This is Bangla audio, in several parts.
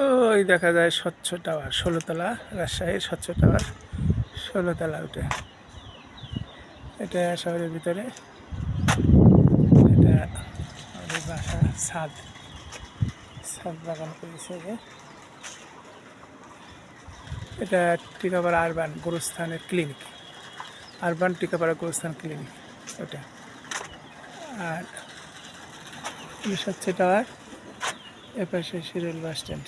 ওই দেখা যায় স্বচ্ছ টাওয়ার, ১৬তলা, রাজশাহীর স্বচ্ছ টাওয়ার, ১৬তলা ওটা। এটা শহরের ভিতরে, এটা আমাদের বাসা, ছাদ, ছাদ বাগান করেছে যে। এটা Tikapara urban গোরস্থানের clinic, urban Tikapara গোরস্থান clinic ওটা। আর পুলিশ হচ্ছে টাওয়ার, এপাশে শিরোল বাস স্ট্যান্ড,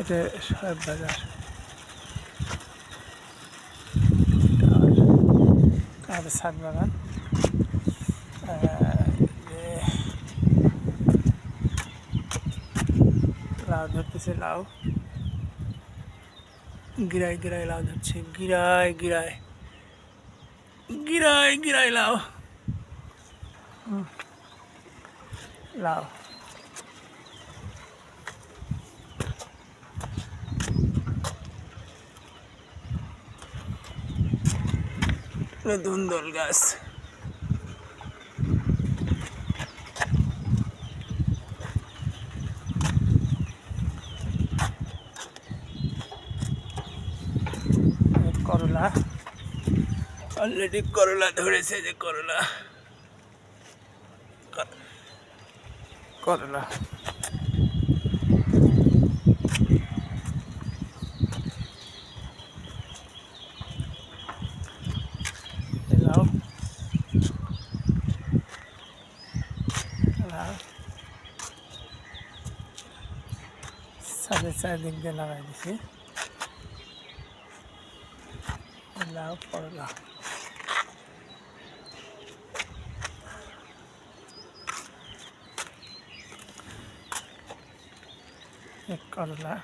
এটা সাহেব বাজার টাওয়ার, আমাদের ছাদ বাগান। লাউ ধরতেছে, লাউ গিরায় গিরায় লাউ ধরছে, গিরায় গিরায়, গিরায় গিরায় লাউ, লাউ ধুন্দল গাছ। করলা, অলরেডি করলা ধরেছে, যে করলা, করলা লাউ, লাউ চারিদিক দিয়ে লাগাই দিছি, লাউ করলা। করলা,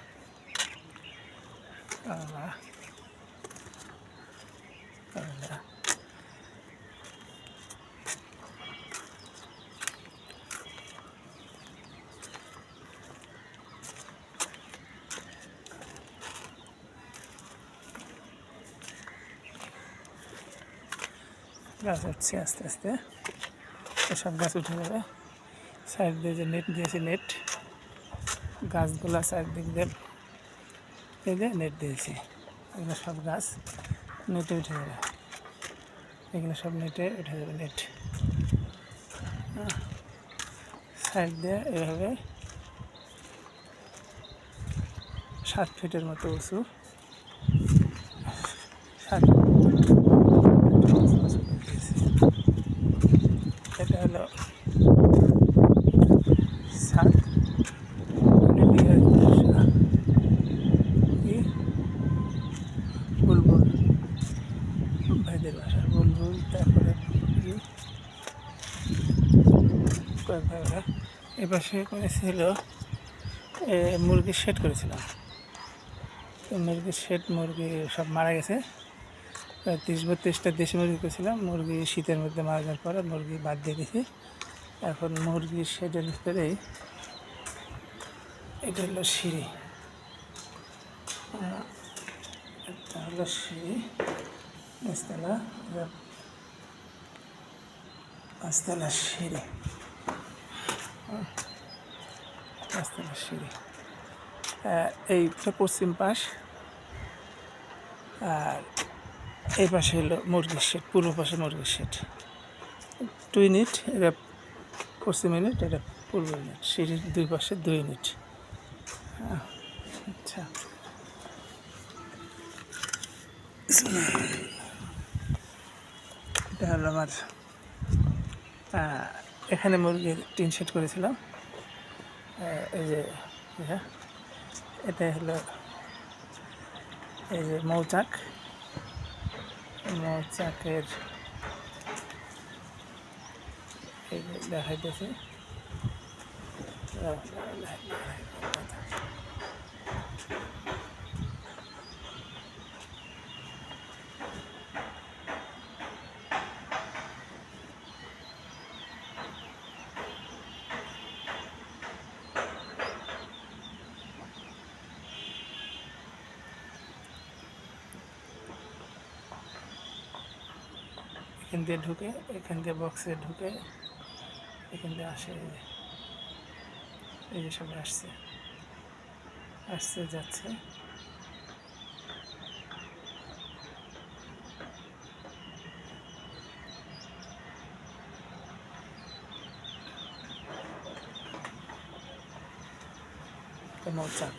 করলা, করলা, গাছ হচ্ছে আস্তে আস্তে, সব গাছ উঠে যাবে। সাইড দিয়ে যে নেট দিয়েছে, নেট, গাছগুলা চারদিক দিয়ে নেট দিয়েছি, এগুলো সব গাছ নেটে উঠে যাবে, এগুলো সব নেটে উঠে যাবে, নেট সাইড দিয়ে এভাবে 7 ফিটের মতো উঁচু, 7 এটা হলো ছাদ। বুলবুল ভাইদের বাসা, বুলবুল, তারপরে কয়েক ভাই ওরা এপাশে করেছিল, মুরগির শেড করেছিলাম, তো মুরগির শেড, মুরগি সব মারা গেছে, প্রায় 30-32টা দেশি মুরগি করেছিলাম, মুরগি শীতের মধ্যে মারা যাওয়ার পরে মুরগি বাদ দিয়ে দিয়েছি। এখন মুরগির শেডের ভিতরেই এটা হলো সিঁড়ি, এটা হলো সিঁড়ি, পাঁচতলা, পাঁচতলা সিঁড়ি, পাঁচতলা সিঁড়ি। এইটা পশ্চিম পাশ, আর এই পাশে হলো মুরগির শেড, পূর্ব পাশে মুরগির শেড, 2 ইউনিট, এটা পশ্চিম ইউনিট, এটা পূর্ব ইউনিট, সিঁড়ির 2 পাশে 2 ইউনিট। আচ্ছা, এটা হলো আমার, এখানে মুরগির টিন শেড করেছিলাম, এই যে এটা হলো, এই যে মৌচাক, মৌচাকের এই যে দেখাইতেছি, এখান দিয়ে ঢুকে, এখান দিয়ে বক্সে ঢুকে, এখান দিয়ে আসে, এই যে সবাই আসছে। আসছে যাচ্ছে। মৌচাক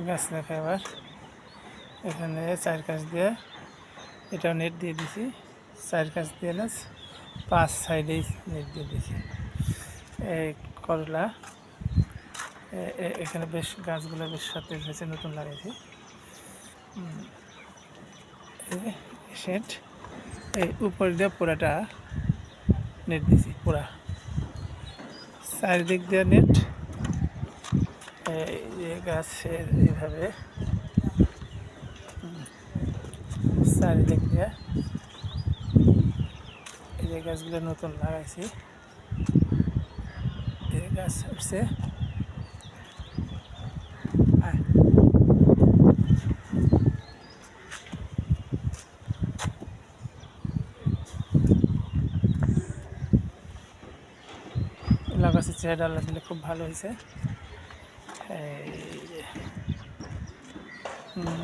গাছ দেখা। এবার এখানে চার কাছ দিয়ে এটাও নেট দিয়ে দিছি, চার কাছ দিয়ে না 5 সাইডেই নেট দিয়ে দিছি। এই করলা এখানে বেশ গাছগুলো বেশ সতেজ হয়েছে, নতুন লাগাইছি। সেট এই উপর দিয়ে পুরাটা নেট দিছি, পুরা চারিদিক দিয়ে নেট। এই গাছের এইভাবে চারিদিক দিয়ে এই যে গাছগুলো নতুন লাগাইছি, এই গাছ উঠছে। লাউ গাছের চেহারা আল্লাহ দিলে খুব ভালো হয়েছে।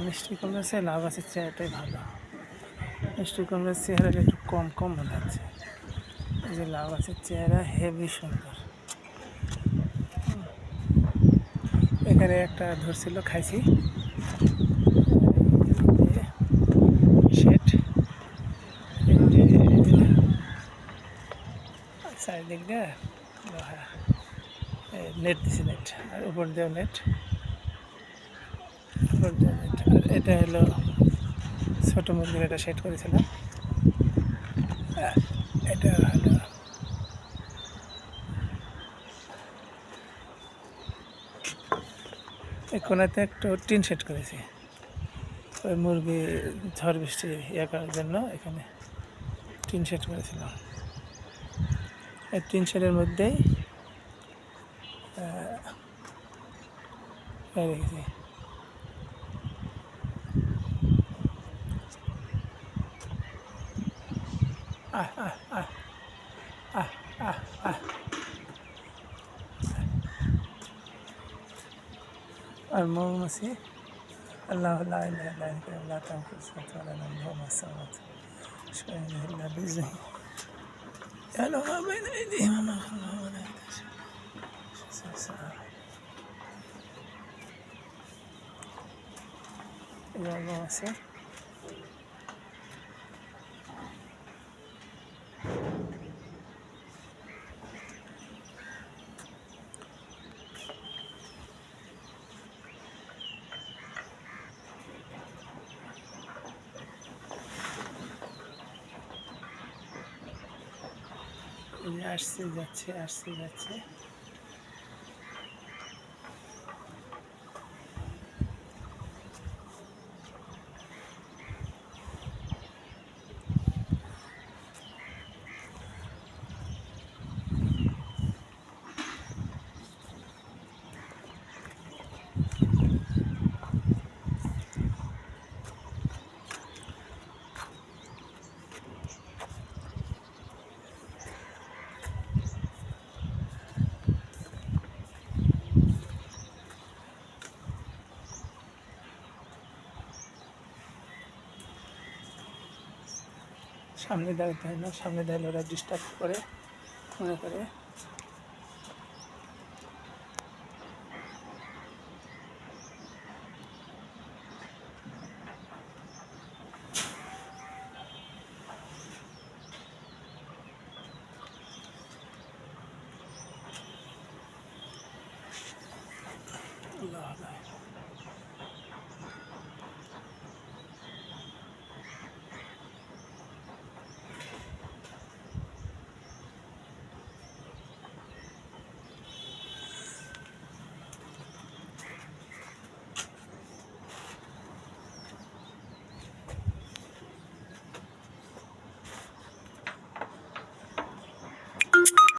মিষ্টি কুমড়ার চেয়ে লাউ গাছের চেহারাটাই ভালো। মিষ্টি কুমড়ার চেহারাটা একটু কম কম মনে হচ্ছে। এই যে লাউ গাছের চেহারা হেভি সুন্দর। এখানে একটা ধরছিল, খাইছি। শেড চারিদিক দিয়ে নেট দিছি, নেট আর উপর দিয়েও নেট, উপর দিয়ে নেট। আর এটা হলো ছোটো মুরগির একটা সেট করেছিলাম। এটা হলো এই কোনাতে একটু টিন সেট করেছি, ওই মুরগি ঝড় বৃষ্টি ইয়ে করার জন্য এখানে টিন সেট করেছিলাম। এই টিন সেটের মধ্যেই রেখেছি। আর মৌমাছি আল্লাহ মৌমাছি। আসছে যাচ্ছে, আসছে যাচ্ছে। সামনে দাঁড়াতে হয় না, সামনে দাঁড়ালে ওরা ডিস্টার্ব করে মনে করে।